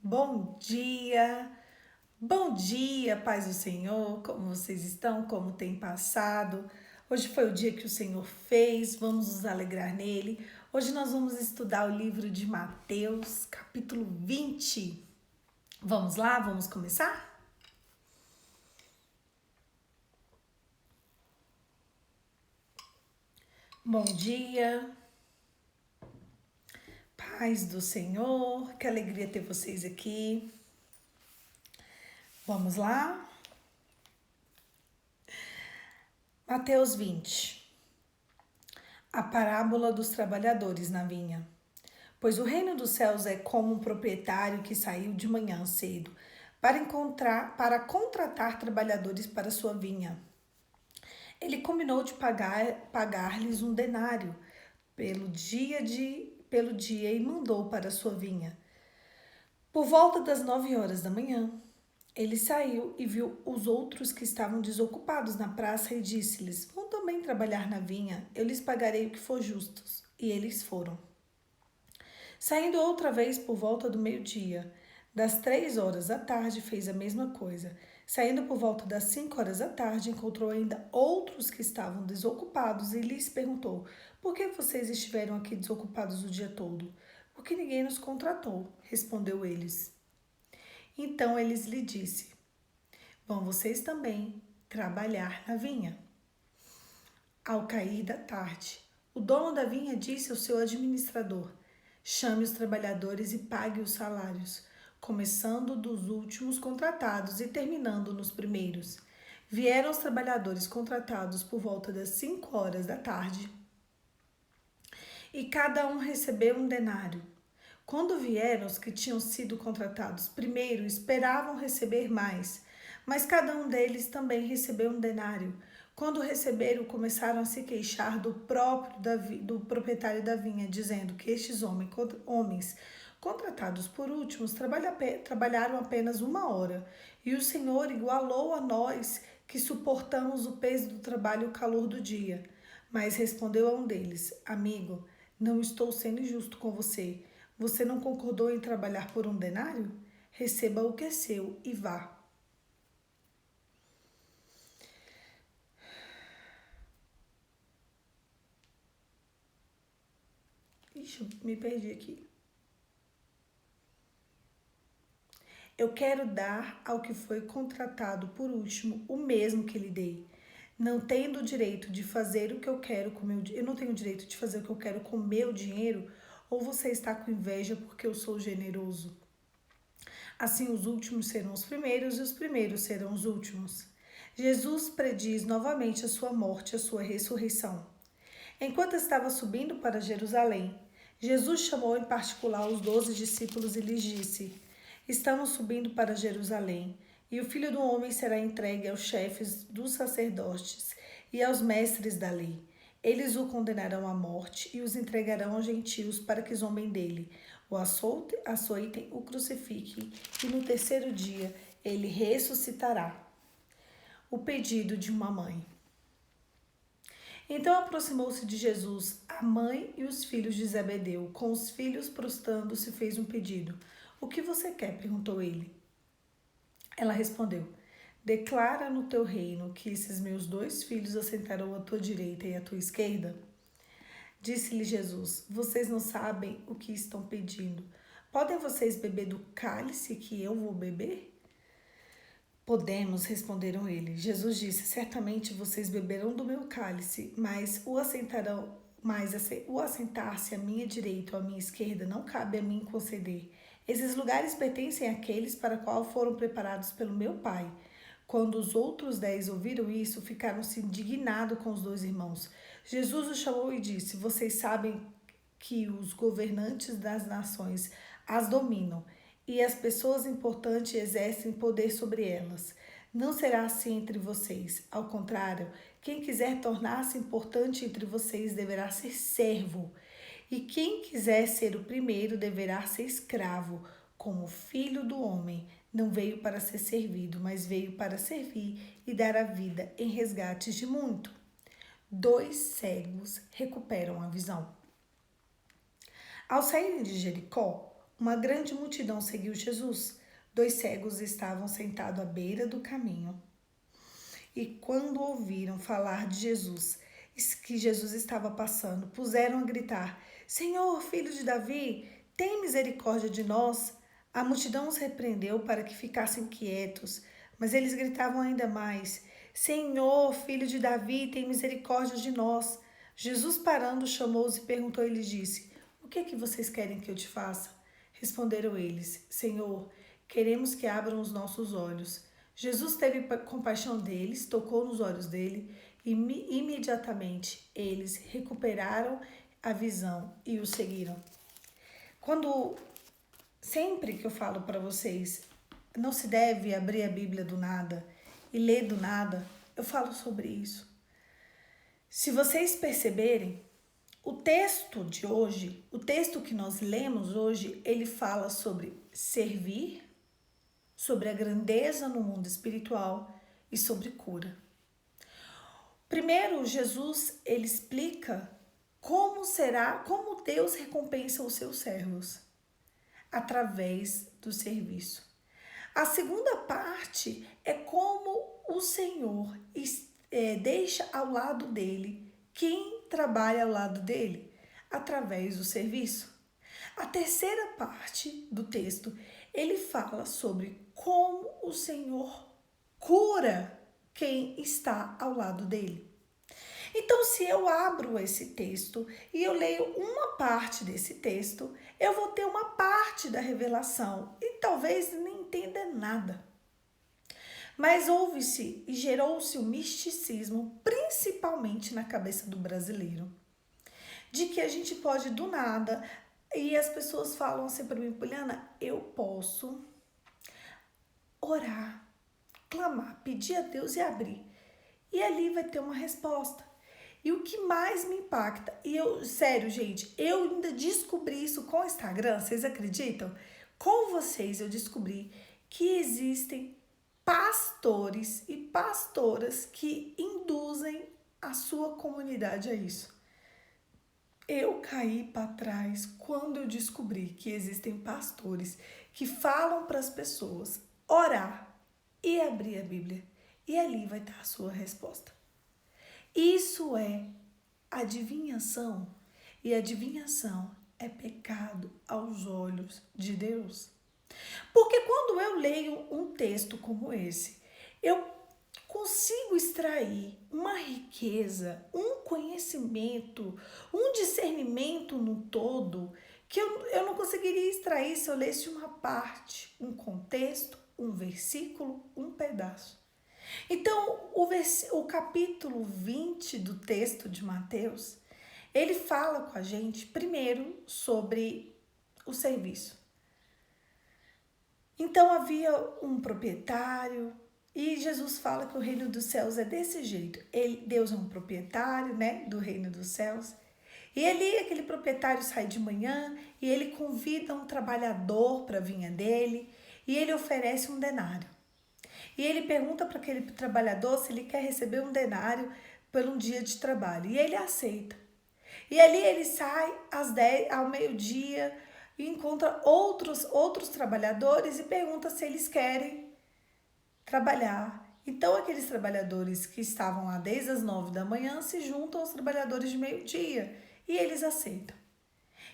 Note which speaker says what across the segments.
Speaker 1: Bom dia, paz do Senhor, como vocês estão, como tem passado? Hoje foi o dia que o Senhor fez, vamos nos alegrar nele. Hoje nós vamos estudar o livro de Mateus, capítulo 20. Vamos lá, vamos começar? Bom dia, paz do Senhor, que alegria ter vocês aqui. Vamos lá? Mateus 20. A parábola dos trabalhadores na vinha. Pois o reino dos céus é como um proprietário que saiu de manhã cedo para contratar trabalhadores para sua vinha. Ele combinou de pagar-lhes um denário pelo dia e mandou para sua vinha. Por volta das 9 horas da manhã, ele saiu e viu os outros que estavam desocupados na praça e disse-lhes: Vão também trabalhar na vinha, eu lhes pagarei o que for justo. E eles foram. Saindo outra vez por volta do meio-dia, das 3 horas da tarde, fez a mesma coisa. Saindo por volta das 5 horas da tarde, encontrou ainda outros que estavam desocupados e lhes perguntou: Por que vocês estiveram aqui desocupados o dia todo? Porque ninguém nos contratou, respondeu eles. Então eles lhe disse: Vão vocês também trabalhar na vinha. Ao cair da tarde, o dono da vinha disse ao seu administrador: Chame os trabalhadores e pague os salários, começando dos últimos contratados e terminando nos primeiros. Vieram os trabalhadores contratados por volta das 5 horas da tarde e cada um recebeu um denário. Quando vieram os que tinham sido contratados primeiro, esperavam receber mais, mas cada um deles também recebeu um denário. Quando receberam, começaram a se queixar do proprietário da vinha, dizendo que estes homens contratados por últimos trabalharam apenas 1 hora, e o Senhor igualou a nós que suportamos o peso do trabalho e o calor do dia. Mas respondeu a um deles: Amigo, não estou sendo injusto com você. Você não concordou em trabalhar por um denário? Receba o que é seu e vá. Ixi, me perdi aqui. Eu quero dar ao que foi contratado por último o mesmo que lhe dei. Não tendo o direito de fazer o que eu quero com meu dinheiro. Eu não tenho o direito de fazer o que eu quero com meu dinheiro, ou você está com inveja porque eu sou generoso? Assim os últimos serão os primeiros e os primeiros serão os últimos. Jesus prediz novamente a sua morte e a sua ressurreição. Enquanto estava subindo para Jerusalém, Jesus chamou em particular os 12 discípulos e lhes disse: Estamos subindo para Jerusalém, e o Filho do Homem será entregue aos chefes dos sacerdotes e aos mestres da lei. Eles o condenarão à morte e os entregarão aos gentios para que zombem dele, o açoitem, o crucifiquem, e no terceiro dia ele ressuscitará. O pedido de uma mãe. Então aproximou-se de Jesus a mãe e os filhos de Zebedeu. Com os filhos prostrando-se, fez um pedido. O que você quer? Perguntou ele. Ela respondeu: Declara no teu reino que esses meus 2 filhos assentarão à tua direita e à tua esquerda. Disse-lhe Jesus: Vocês não sabem o que estão pedindo. Podem vocês beber do cálice que eu vou beber? Podemos, responderam ele. Jesus disse: Certamente vocês beberão do meu cálice, mas o assentar-se à minha direita ou à minha esquerda não cabe a mim conceder. Esses lugares pertencem àqueles para qual foram preparados pelo meu Pai. Quando os outros 10 ouviram isso, ficaram-se indignados com os 2 irmãos. Jesus os chamou e disse: Vocês sabem que os governantes das nações as dominam e as pessoas importantes exercem poder sobre elas. Não será assim entre vocês. Ao contrário, quem quiser tornar-se importante entre vocês deverá ser servo. E quem quiser ser o primeiro deverá ser escravo, como filho do homem. Não veio para ser servido, mas veio para servir e dar a vida em resgates de muito. 2 cegos recuperam a visão. Ao saírem de Jericó, uma grande multidão seguiu Jesus. 2 cegos estavam sentados à beira do caminho. E quando ouviram falar de Jesus, que Jesus estava passando, puseram a gritar: Senhor, filho de Davi, tem misericórdia de nós. A multidão os repreendeu para que ficassem quietos, mas eles gritavam ainda mais: Senhor, filho de Davi, tem misericórdia de nós. Jesus, parando, chamou-os e perguntou e lhes disse: O que é que vocês querem que eu te faça? Responderam eles: Senhor, queremos que abram os nossos olhos. Jesus teve compaixão deles, tocou nos olhos dele e imediatamente eles recuperaram a visão e o seguiram. Sempre que eu falo para vocês, não se deve abrir a Bíblia do nada e ler do nada, eu falo sobre isso. Se vocês perceberem, o texto de hoje, o texto que nós lemos hoje, ele fala sobre servir, sobre a grandeza no mundo espiritual e sobre cura. Primeiro, Jesus, ele explica como Deus recompensa os seus servos através do serviço. A segunda parte é como o Senhor deixa ao lado dele quem trabalha ao lado dele através do serviço. A terceira parte do texto, ele fala sobre como o Senhor cura quem está ao lado dele. Então, se eu abro esse texto e eu leio uma parte desse texto, eu vou ter uma parte da revelação e talvez nem entenda nada. Mas houve-se e gerou-se um misticismo, principalmente na cabeça do brasileiro, de que a gente pode do nada, e as pessoas falam assim para mim: Poliana, eu posso orar, clamar, pedir a Deus e abrir. E ali vai ter uma resposta. E o que mais me impacta, sério, gente, eu ainda descobri isso com o Instagram, vocês acreditam? Com vocês eu descobri que existem pastores e pastoras que induzem a sua comunidade a isso. Eu caí para trás quando eu descobri que existem pastores que falam para as pessoas orar e abrir a Bíblia. E ali vai estar a sua resposta. Isso é adivinhação. E adivinhação é pecado aos olhos de Deus. Porque quando eu leio um texto como esse, eu consigo extrair uma riqueza, um conhecimento, um discernimento no todo que eu não conseguiria extrair se eu lesse uma parte, um contexto, um versículo, um pedaço. Então, o capítulo 20 do texto de Mateus, ele fala com a gente primeiro sobre o serviço. Então, havia um proprietário e Jesus fala que o reino dos céus é desse jeito. Deus é um proprietário, né, do reino dos céus. E aquele proprietário sai de manhã e ele convida um trabalhador para a vinha dele e ele oferece um denário. E ele pergunta para aquele trabalhador se ele quer receber um denário por um dia de trabalho. E ele aceita. E ali ele sai ao meio-dia e encontra outros trabalhadores e pergunta se eles querem trabalhar. Então, aqueles trabalhadores que estavam lá desde as 9 da manhã se juntam aos trabalhadores de meio-dia e eles aceitam.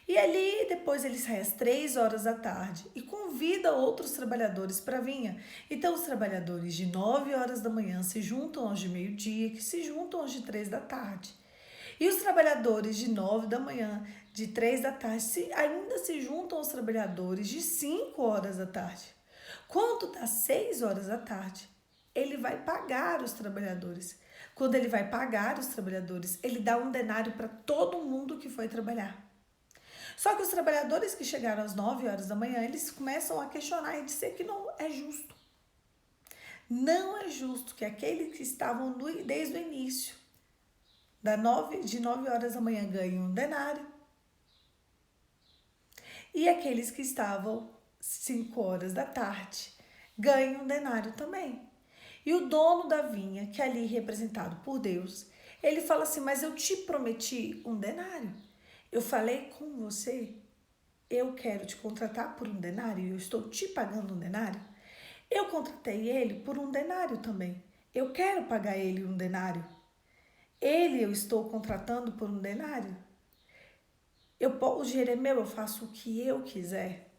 Speaker 1: E ali, depois ele sai às 3 horas da tarde e convida outros trabalhadores para a vinha. Então, os trabalhadores de 9 horas da manhã se juntam aos de meio-dia, que se juntam aos de 3 da tarde. E os trabalhadores de 9 da manhã, de 3 da tarde, ainda se juntam aos trabalhadores de 5 horas da tarde. Quando dá 6 horas da tarde, ele vai pagar os trabalhadores. Quando ele vai pagar os trabalhadores, ele dá um denário para todo mundo que foi trabalhar. Só que os trabalhadores que chegaram às 9 horas da manhã, eles começam a questionar e dizer que não é justo. Não é justo que aqueles que estavam desde o início, de 9 horas da manhã, ganhem um denário. E aqueles que estavam 5 horas da tarde ganhem um denário também. E o dono da vinha, que é ali representado por Deus, ele fala assim: mas eu te prometi um denário. Eu falei com você eu quero te contratar por um denário e eu estou te pagando um denário, eu contratei ele por um denário também. Eu quero pagar ele um denário. Ele eu estou contratando por um denário. O dinheiro é meu, eu faço o que eu quiser.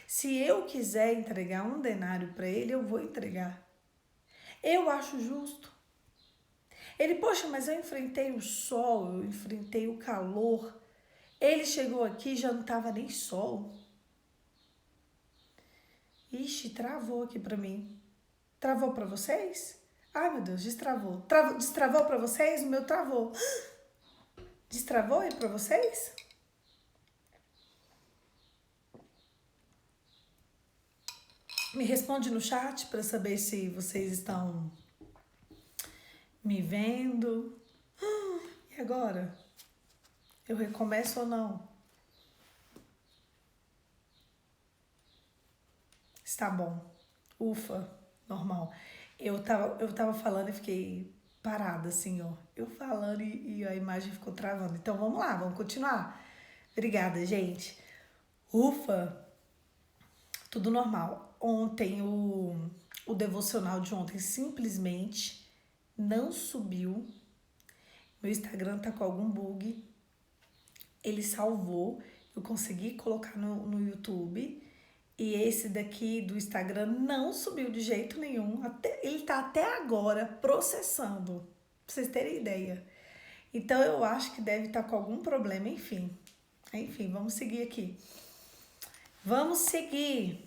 Speaker 1: Se eu quiser entregar um denário para ele, eu vou entregar. Eu acho justo. Ele, poxa, mas eu enfrentei o sol, eu enfrentei o calor. Ele chegou aqui e já não estava nem sol. Ixi, travou aqui para mim. Travou para vocês? Ai, meu Deus, destravou. Destravou para vocês? O meu travou. Destravou aí para vocês? Me responde no chat para saber se vocês estão me vendo. E agora? Eu recomeço ou não? Está bom. Ufa, normal. Eu tava falando e fiquei parada assim, ó. Eu falando e a imagem ficou travando. Então vamos lá, vamos continuar. Obrigada, gente. Ufa, tudo normal. Ontem, o devocional de ontem simplesmente não subiu. Meu Instagram tá com algum bug. Ele salvou. Eu consegui colocar no YouTube. E esse daqui do Instagram não subiu de jeito nenhum. Ele tá até agora processando. Pra vocês terem ideia. Então eu acho que deve estar com algum problema. Enfim, vamos seguir aqui. Vamos seguir.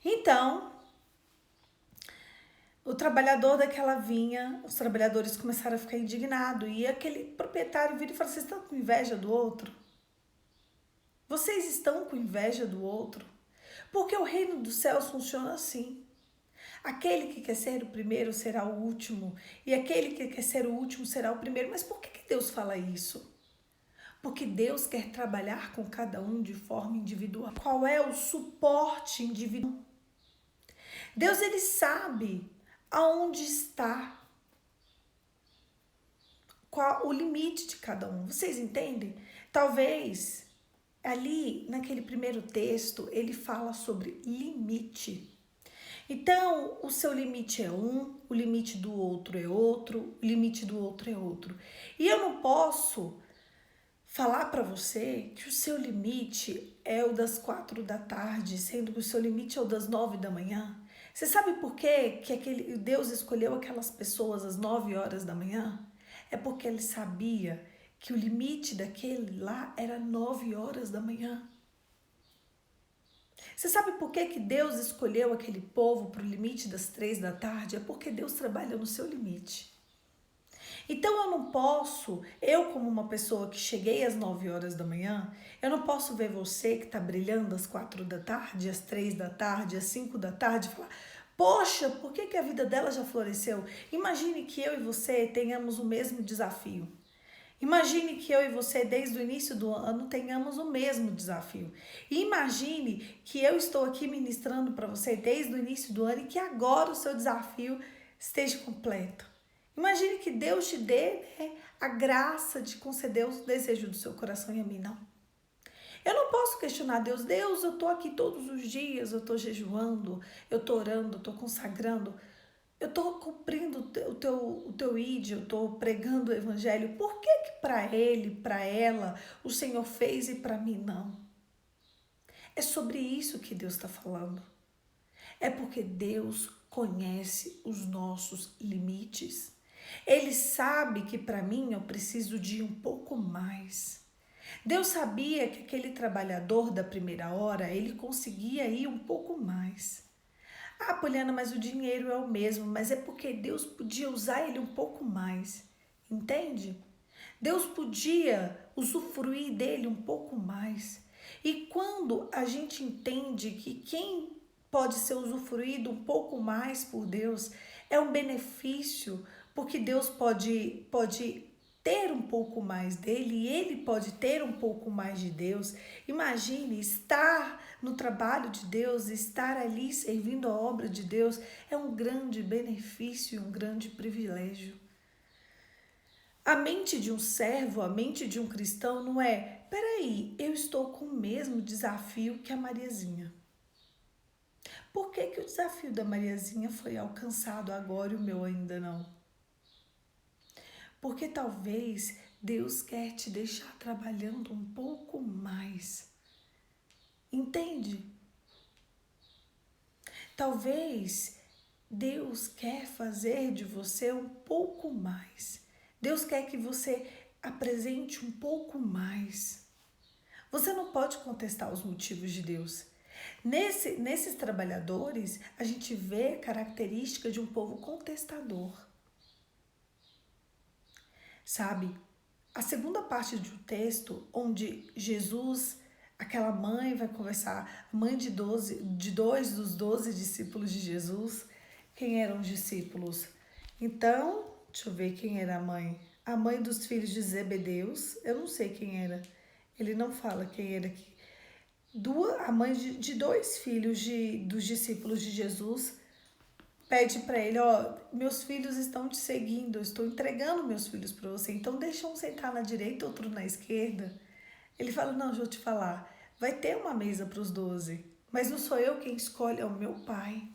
Speaker 1: Então, o trabalhador daquela vinha, os trabalhadores começaram a ficar indignados. E aquele proprietário vira e fala: vocês estão com inveja do outro? Vocês estão com inveja do outro? Porque o reino dos céus funciona assim. Aquele que quer ser o primeiro será o último. E aquele que quer ser o último será o primeiro. Mas por que Deus fala isso? Porque Deus quer trabalhar com cada um de forma individual. Qual é o suporte individual? Deus, ele sabe aonde está, qual o limite de cada um. Vocês entendem? Talvez ali naquele primeiro texto ele fala sobre limite. Então, o seu limite é um, o limite do outro é outro, o limite do outro é outro. E eu não posso falar para você que o seu limite é o das 4 da tarde, sendo que o seu limite é o das 9 da manhã. Você sabe por quê que Deus escolheu aquelas pessoas às 9 horas da manhã? É porque ele sabia que o limite daquele lá era 9 horas da manhã. Você sabe por que Deus escolheu aquele povo para o limite das 3 da tarde? É porque Deus trabalha no seu limite. Então eu não posso, eu como uma pessoa que cheguei às 9 horas da manhã, eu não posso ver você que está brilhando às 4 da tarde, às 3 da tarde, às 5 da tarde e falar: poxa, por que a vida dela já floresceu? Imagine que eu e você tenhamos o mesmo desafio. Imagine que eu e você, desde o início do ano, tenhamos o mesmo desafio. E imagine que eu estou aqui ministrando para você desde o início do ano e que agora o seu desafio esteja completo. Imagine que Deus te dê, né, a graça de conceder o desejo do seu coração e a mim não. Eu não posso questionar Deus. Deus, eu estou aqui todos os dias, eu estou jejuando, eu estou orando, eu estou consagrando. Eu estou cumprindo o teu ID, eu estou pregando o evangelho. Por que para ele, para ela, o Senhor fez e para mim não? É sobre isso que Deus está falando. É porque Deus conhece os nossos limites. Ele sabe que para mim eu preciso de um pouco mais. Deus sabia que aquele trabalhador da primeira hora, ele conseguia ir um pouco mais. Ah, Poliana, mas o dinheiro é o mesmo, mas é porque Deus podia usar ele um pouco mais, entende? Deus podia usufruir dele um pouco mais. E quando a gente entende que quem pode ser usufruído um pouco mais por Deus é um benefício, porque Deus pode ter um pouco mais dele e ele pode ter um pouco mais de Deus. Imagine estar no trabalho de Deus, estar ali servindo a obra de Deus é um grande benefício e um grande privilégio. A mente de um servo, a mente de um cristão não é, peraí, eu estou com o mesmo desafio que a Mariazinha. Por que que o desafio da Mariazinha foi alcançado agora e o meu ainda não? Porque talvez Deus quer te deixar trabalhando um pouco mais. Entende? Talvez Deus quer fazer de você um pouco mais. Deus quer que você apresente um pouco mais. Você não pode contestar os motivos de Deus. Nesses trabalhadores, a gente vê característica de um povo contestador. Sabe? A segunda parte do texto, onde Jesus, aquela mãe vai conversar, mãe de dois dos 12 discípulos de Jesus. Quem eram os discípulos? Então, deixa eu ver quem era a mãe. A mãe dos filhos de Zebedeus, eu não sei quem era. Ele não fala quem era aqui. A mãe de dois filhos dos discípulos de Jesus pede para ele, ó, meus filhos estão te seguindo, eu estou entregando meus filhos para você, então deixa um sentar na direita, outro na esquerda. Ele fala, não, deixa eu te falar, vai ter uma mesa para os 12, mas não sou eu quem escolhe, é o meu pai.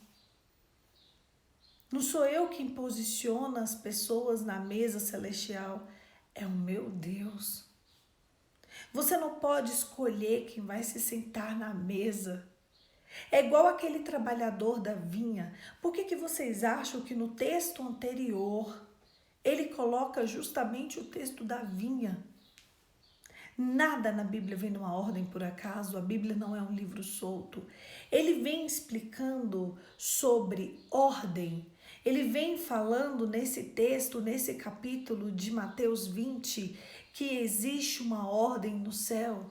Speaker 1: Não sou eu quem posiciona as pessoas na mesa celestial, é o meu Deus. Você não pode escolher quem vai se sentar na mesa. É igual aquele trabalhador da vinha. Por que vocês acham que no texto anterior ele coloca justamente o texto da vinha? Nada na Bíblia vem numa ordem por acaso, a Bíblia não é um livro solto. Ele vem explicando sobre ordem. Ele vem falando nesse texto, nesse capítulo de Mateus 20, que existe uma ordem no céu.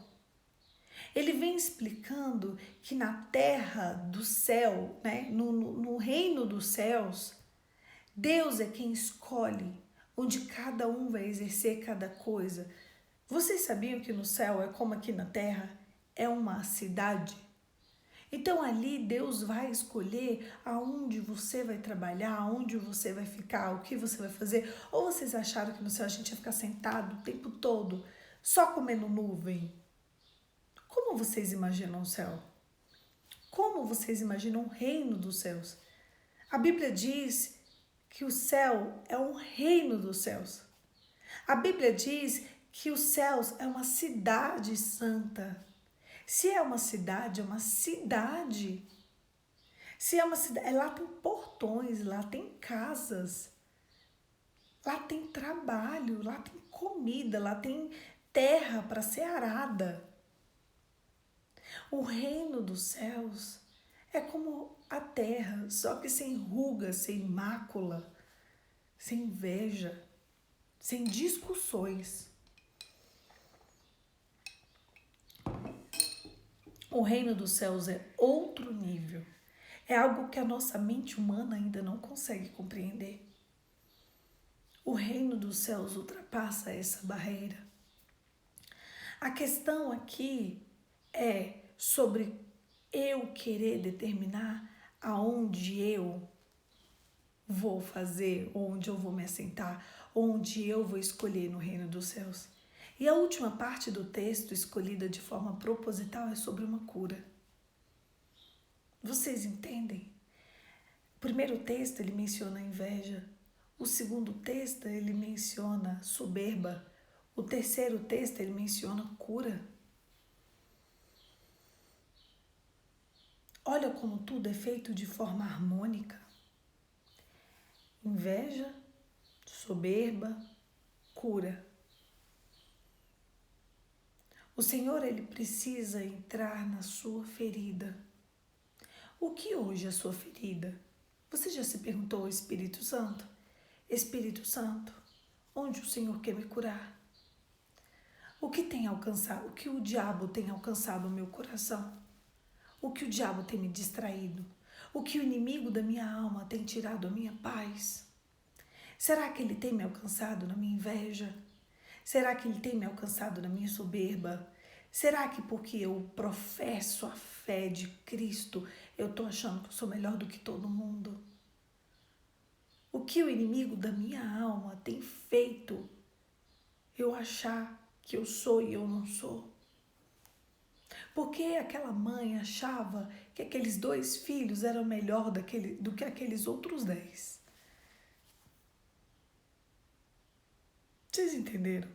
Speaker 1: Ele vem explicando que na terra do céu, né, no reino dos céus, Deus é quem escolhe onde cada um vai exercer cada coisa. Vocês sabiam que no céu é como aqui na terra? É uma cidade. Então ali Deus vai escolher aonde você vai trabalhar, aonde você vai ficar, o que você vai fazer. Ou vocês acharam que no céu a gente ia ficar sentado o tempo todo, só comendo nuvem? Como vocês imaginam o céu? Como vocês imaginam o reino dos céus? A Bíblia diz que o céu é um reino dos céus. A Bíblia diz que os céus é uma cidade santa. Se é uma cidade, é uma cidade. Se é uma cidade, lá tem portões, lá tem casas, lá tem trabalho, lá tem comida, lá tem terra para ser arada. O reino dos céus é como a terra, só que sem ruga, sem mácula, sem inveja, sem discussões. O reino dos céus é outro nível. É algo que a nossa mente humana ainda não consegue compreender. O reino dos céus ultrapassa essa barreira. A questão aqui é sobre eu querer determinar aonde eu vou fazer, onde eu vou me assentar, onde eu vou escolher no reino dos céus. E a última parte do texto, escolhida de forma proposital, é sobre uma cura. Vocês entendem? O primeiro texto ele menciona a inveja, o segundo texto ele menciona soberba, o terceiro texto ele menciona cura. Olha como tudo é feito de forma harmônica. Inveja, soberba, cura. O Senhor, ele precisa entrar na sua ferida. O que hoje é a sua ferida? Você já se perguntou ao Espírito Santo? Espírito Santo, onde o Senhor quer me curar? O que tem alcançado? O que o diabo tem alcançado no meu coração? O que o diabo tem me distraído? O que o inimigo da minha alma tem tirado a minha paz? Será que ele tem me alcançado na minha inveja? Será que ele tem me alcançado na minha soberba? Será que porque eu professo a fé de Cristo, eu estou achando que eu sou melhor do que todo mundo? O que o inimigo da minha alma tem feito eu achar que eu sou e eu não sou? Por que aquela mãe achava que aqueles 2 filhos eram melhor do que aqueles outros 10? Vocês entenderam?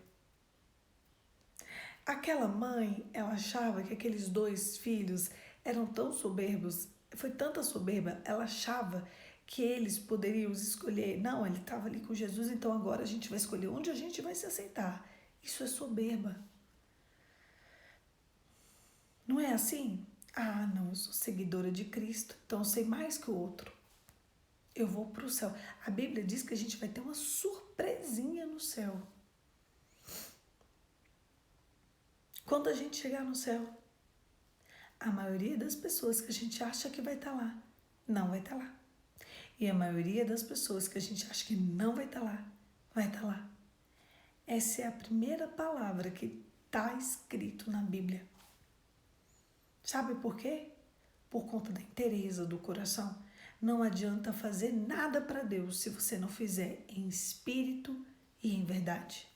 Speaker 1: Aquela mãe, ela achava que aqueles 2 filhos eram tão soberbos, foi tanta soberba, ela achava que eles poderiam escolher. Não, ele estava ali com Jesus, então agora a gente vai escolher onde a gente vai se assentar. Isso é soberba. Não é assim? Ah, não, eu sou seguidora de Cristo, então eu sei mais que o outro. Eu vou para o céu. A Bíblia diz que a gente vai ter uma surpresinha no céu. Quando a gente chegar no céu, a maioria das pessoas que a gente acha que vai estar lá, não vai estar lá. E a maioria das pessoas que a gente acha que não vai estar lá, vai estar lá. Essa é a primeira palavra que está escrito na Bíblia. Sabe por quê? Por conta da inteireza do coração. Não adianta fazer nada para Deus se você não fizer em espírito e em verdade.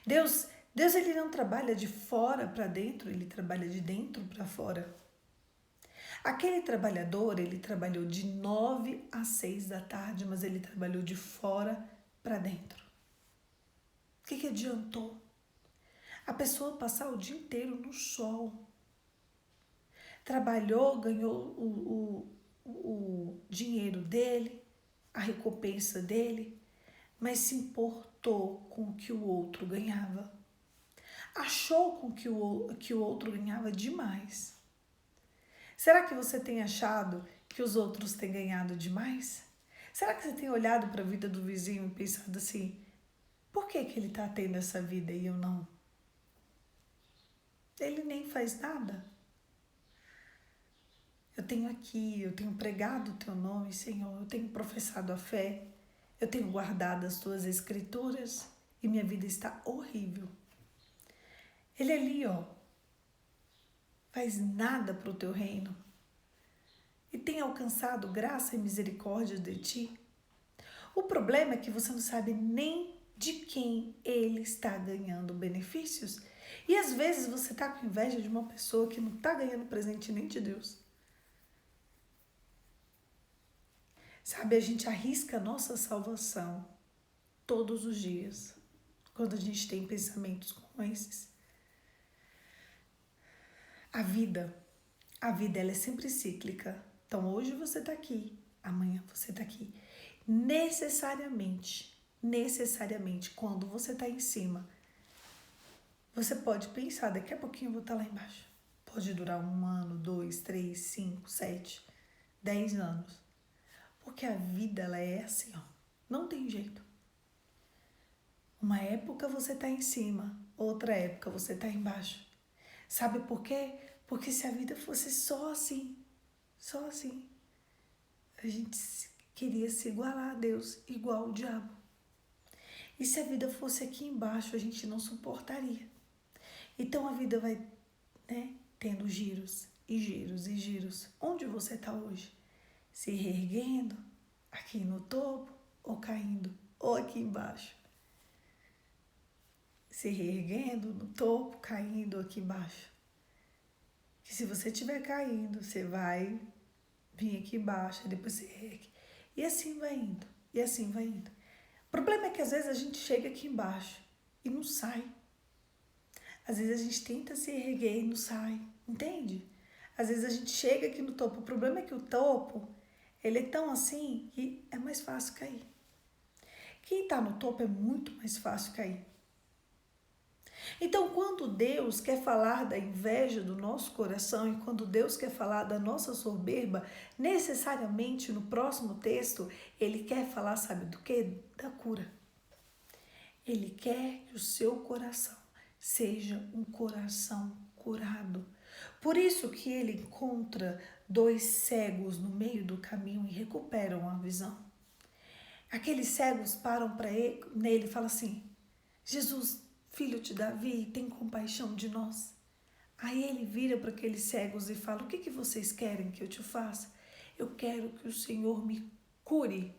Speaker 1: Deus ele não trabalha de fora para dentro, ele trabalha de dentro para fora. Aquele trabalhador, ele trabalhou de 9 às 6 da tarde, mas ele trabalhou de fora para dentro. O que adiantou? A pessoa passar o dia inteiro no sol. Trabalhou, ganhou o dinheiro dele, a recompensa dele, mas se importou com o que o outro ganhava. Achou com que o outro ganhava demais. Será que você tem achado que os outros têm ganhado demais? Será que você tem olhado para a vida do vizinho e pensado assim, por que ele está tendo essa vida e eu não? Ele nem faz nada. Eu tenho pregado o teu nome, Senhor, eu tenho professado a fé, eu tenho guardado as tuas escrituras e minha vida está horrível. Ele ali, faz nada para o teu reino e tem alcançado graça e misericórdia de ti. O problema é que você não sabe nem de quem ele está ganhando benefícios e às vezes você está com inveja de uma pessoa que não está ganhando presente nem de Deus. Sabe, a gente arrisca a nossa salvação todos os dias quando a gente tem pensamentos como esses. A vida ela é sempre cíclica. Então hoje você está aqui, amanhã você está aqui. Necessariamente, quando você está em cima, você pode pensar, daqui a pouquinho eu vou estar lá embaixo. Pode durar 1 ano, 2, 3, 5, 7, 10 anos. Porque a vida, ela é assim, não tem jeito. Uma época você está em cima, outra época você está embaixo. Sabe por quê? Porque se a vida fosse só assim, a gente queria se igualar a Deus, igual o diabo. E se a vida fosse aqui embaixo, a gente não suportaria. Então a vida vai, tendo giros e giros e giros. Onde você está hoje? Se reerguendo, aqui no topo, ou caindo, ou aqui embaixo? Se reerguendo no topo, caindo aqui embaixo. Que se você estiver caindo, você vai vir aqui embaixo, depois você ergue. E assim vai indo, e assim vai indo. O problema é que às vezes a gente chega aqui embaixo e não sai. Às vezes a gente tenta se erguer e não sai, entende? Às vezes a gente chega aqui no topo. O problema é que o topo, ele é tão assim que é mais fácil cair. Quem está no topo é muito mais fácil cair. Então, quando Deus quer falar da inveja do nosso coração e quando Deus quer falar da nossa soberba, necessariamente no próximo texto, ele quer falar, sabe do quê? Da cura. Ele quer que o seu coração seja um coração curado. Por isso que ele encontra 2 cegos no meio do caminho e recuperam a visão. Aqueles cegos param nele e falam assim, Jesus, filho de Davi, tem compaixão de nós. Aí ele vira para aqueles cegos e fala, o que vocês querem que eu te faça? Eu quero que o Senhor me cure.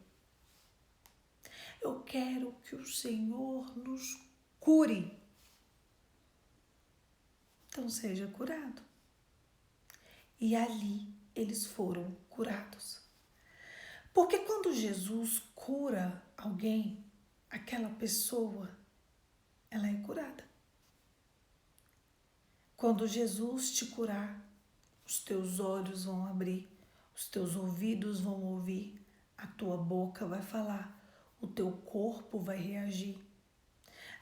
Speaker 1: Eu quero que o Senhor nos cure. Então seja curado. E ali eles foram curados. Porque quando Jesus cura alguém, aquela pessoa, ela é curada. Quando Jesus te curar, os teus olhos vão abrir, os teus ouvidos vão ouvir, a tua boca vai falar, o teu corpo vai reagir.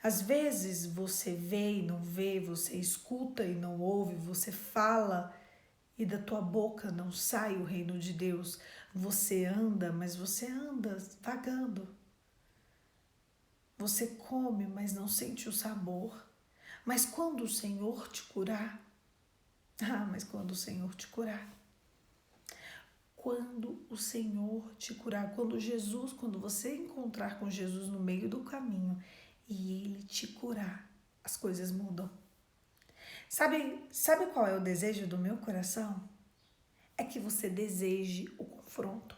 Speaker 1: Às vezes você vê e não vê, você escuta e não ouve, você fala e da tua boca não sai o reino de Deus. Você anda, mas você anda vagando. Você come, mas não sente o sabor. Mas quando o Senhor te curar, quando o Senhor te curar, quando você encontrar com Jesus no meio do caminho e Ele te curar, as coisas mudam. Sabe qual é o desejo do meu coração? É que você deseje o confronto.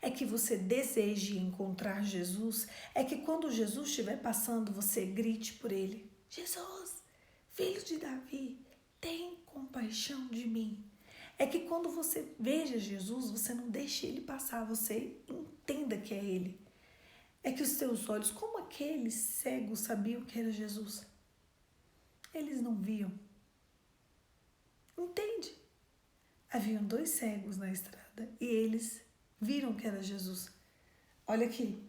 Speaker 1: É que você deseje encontrar Jesus. É que quando Jesus estiver passando, você grite por Ele. Jesus, filho de Davi, tem compaixão de mim. É que quando você veja Jesus, você não deixe Ele passar, você entenda que é Ele. É que os teus olhos, como aqueles cegos sabiam que era Jesus? Eles não viam. Entende? Haviam 2 cegos na estrada e eles viram que era Jesus. Olha aqui.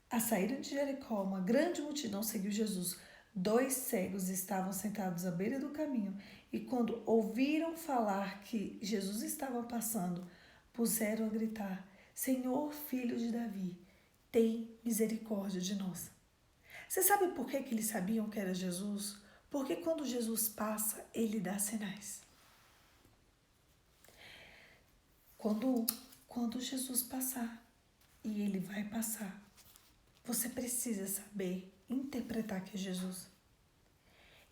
Speaker 1: A saída de Jericó, uma grande multidão seguiu Jesus. 2 cegos estavam sentados à beira do caminho e quando ouviram falar que Jesus estava passando, puseram a gritar: Senhor, filho de Davi, tem misericórdia de nós. Você sabe por que eles sabiam que era Jesus? Porque quando Jesus passa, ele dá sinais. Quando Jesus passar, e ele vai passar, você precisa saber interpretar que é Jesus.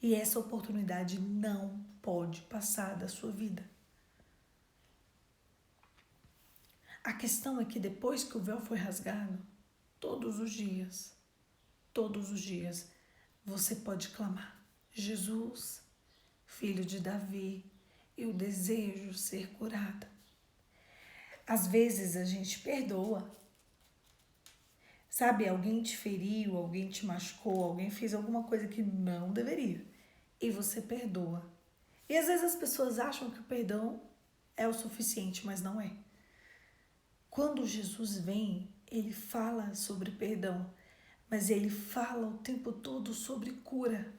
Speaker 1: E essa oportunidade não pode passar da sua vida. A questão é que depois que o véu foi rasgado, todos os dias, você pode clamar: Jesus, filho de Davi, eu desejo ser curada. Às vezes a gente perdoa. Sabe, alguém te feriu, alguém te machucou, alguém fez alguma coisa que não deveria. E você perdoa. E às vezes as pessoas acham que o perdão é o suficiente, mas não é. Quando Jesus vem, ele fala sobre perdão, mas ele fala o tempo todo sobre cura.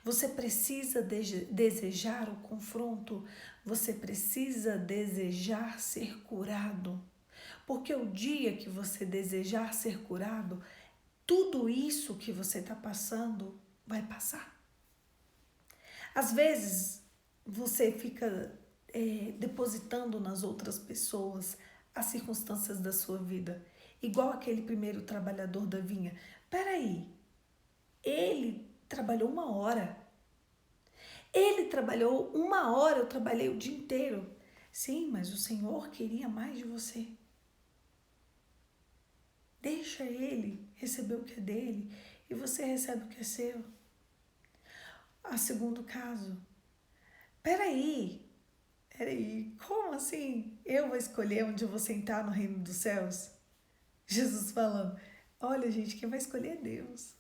Speaker 1: Você precisa desejar o confronto, você precisa desejar ser curado. Porque o dia que você desejar ser curado, tudo isso que você está passando vai passar. Às vezes você fica depositando nas outras pessoas as circunstâncias da sua vida. Igual aquele primeiro trabalhador da vinha. Peraí, ele trabalhou 1 hora. Ele trabalhou 1 hora, eu trabalhei o dia inteiro. Sim, mas o Senhor queria mais de você. Deixa ele receber o que é dele e você recebe o que é seu. A segundo caso. Peraí, como assim? Eu vou escolher onde eu vou sentar no reino dos céus? Jesus falando, olha gente, quem vai escolher é Deus.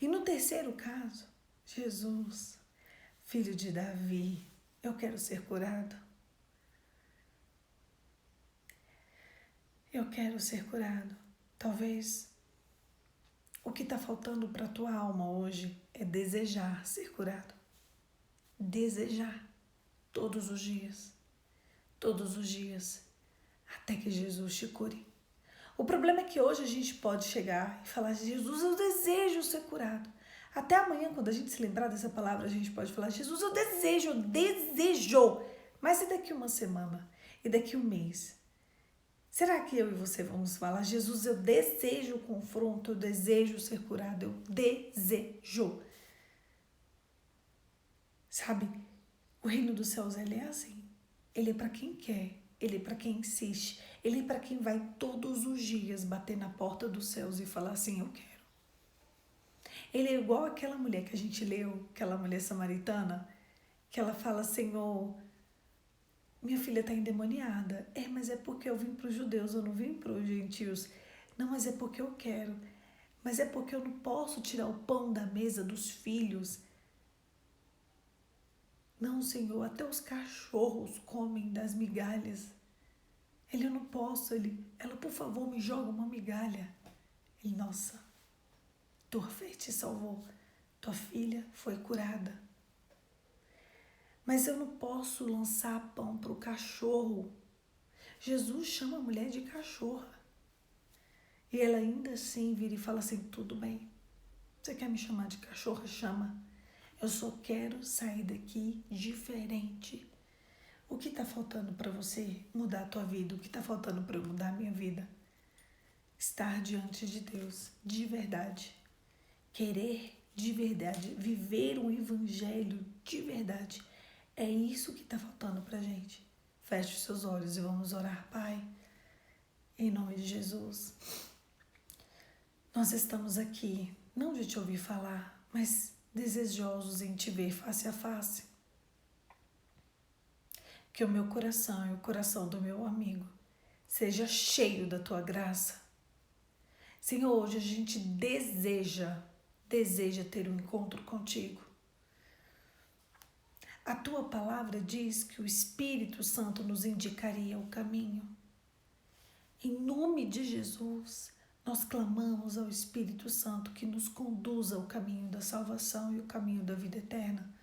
Speaker 1: E no terceiro caso, Jesus, filho de Davi, eu quero ser curado. Eu quero ser curado. Talvez o que está faltando para a tua alma hoje é desejar ser curado. Desejar todos os dias, até que Jesus te cure. O problema é que hoje a gente pode chegar e falar: Jesus, eu desejo ser curado. Até amanhã, quando a gente se lembrar dessa palavra, a gente pode falar: Jesus, eu desejo. Mas e daqui 1 semana? E daqui 1 mês? Será que eu e você vamos falar: Jesus, eu desejo o confronto, eu desejo ser curado, eu desejo. Sabe, o reino dos céus, ele é assim. Ele é para quem quer, Ele é para quem insiste. Ele é para quem vai todos os dias bater na porta dos céus e falar assim, eu quero. Ele é igual aquela mulher que a gente leu, aquela mulher samaritana, que ela fala, Senhor, minha filha está endemoniada. Mas é porque eu vim para os judeus, eu não vim para os gentios. Não, mas é porque eu quero. Mas é porque eu não posso tirar o pão da mesa dos filhos. Não, Senhor, até os cachorros comem das migalhas. Eu não posso. Ela, por favor, me joga uma migalha. Ele, nossa, tua fé te salvou. Tua filha foi curada. Mas eu não posso lançar pão para o cachorro. Jesus chama a mulher de cachorra. E ela ainda assim vira e fala assim, tudo bem. Você quer me chamar de cachorra? Chama. Eu só quero sair daqui diferente. O que está faltando para você mudar a tua vida? O que está faltando para eu mudar a minha vida? Estar diante de Deus, de verdade. Querer de verdade. Viver um evangelho de verdade. É isso que está faltando para a gente. Feche os seus olhos e vamos orar, Pai. Em nome de Jesus. Nós estamos aqui, não de te ouvir falar, mas desejosos em te ver face a face. Que o meu coração e o coração do meu amigo seja cheio da tua graça. Senhor, hoje a gente deseja ter um encontro contigo. A tua palavra diz que o Espírito Santo nos indicaria o caminho. Em nome de Jesus, nós clamamos ao Espírito Santo que nos conduza ao caminho da salvação e o caminho da vida eterna.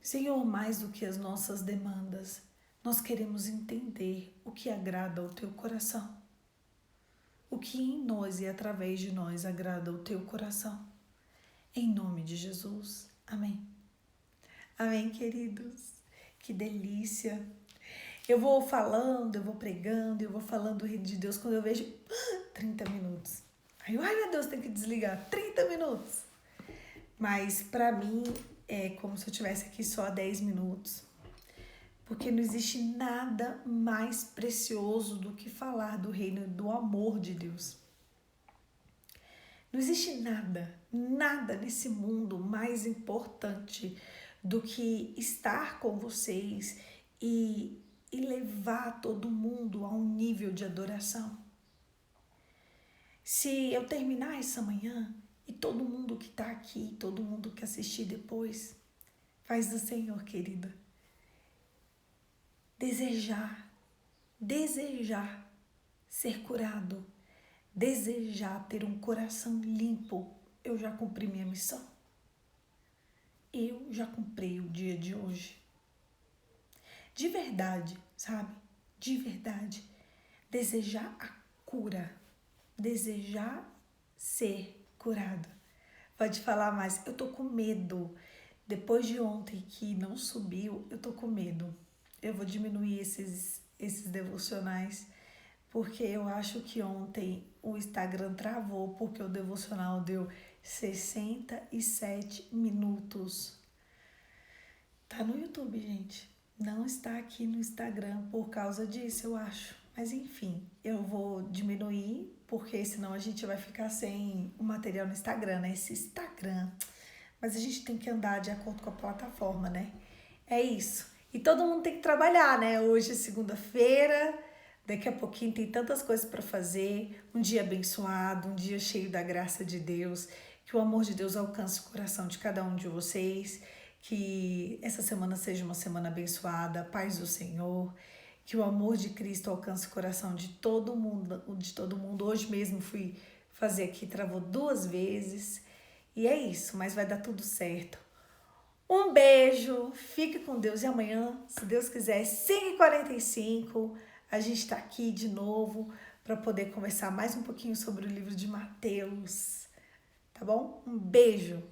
Speaker 1: Senhor, mais do que as nossas demandas, nós queremos entender o que agrada ao teu coração. O que em nós e através de nós agrada ao teu coração. Em nome de Jesus. Amém. Amém, queridos. Que delícia. Eu vou falando, eu vou pregando, eu vou falando do reino de Deus quando eu vejo 30 minutos. Aí, ai meu Deus, tem que desligar. 30 minutos. Mas para mim é como se eu estivesse aqui só há 10 minutos. Porque não existe nada mais precioso do que falar do reino do amor de Deus. Não existe nada nesse mundo mais importante do que estar com vocês e levar todo mundo a um nível de adoração. Se eu terminar essa manhã e todo mundo que está aqui, todo mundo que assistir depois, faz do Senhor, querida, desejar ser curado, desejar ter um coração limpo, eu já cumpri minha missão. Eu já cumpri o dia de hoje. De verdade, sabe? De verdade. Desejar a cura. Desejar ser curada. Pode falar mais. Eu tô com medo. Depois de ontem que não subiu, eu tô com medo. Eu vou diminuir esses devocionais, porque eu acho que ontem o Instagram travou, porque o devocional deu 67 minutos. Tá no YouTube, gente. Não está aqui no Instagram por causa disso, eu acho. Mas enfim, eu vou diminuir, porque senão a gente vai ficar sem o material no Instagram, né? Esse Instagram. Mas a gente tem que andar de acordo com a plataforma, né? É isso. E todo mundo tem que trabalhar, né? Hoje é segunda-feira, daqui a pouquinho tem tantas coisas para fazer. Um dia abençoado, um dia cheio da graça de Deus. Que o amor de Deus alcance o coração de cada um de vocês. Que essa semana seja uma semana abençoada, paz do Senhor. Que o amor de Cristo alcance o coração de todo mundo. Hoje mesmo fui fazer aqui, travou 2 vezes. E é isso, mas vai dar tudo certo. Um beijo, fique com Deus e amanhã, se Deus quiser, 5h45, a gente está aqui de novo para poder conversar mais um pouquinho sobre o livro de Mateus, tá bom? Um beijo!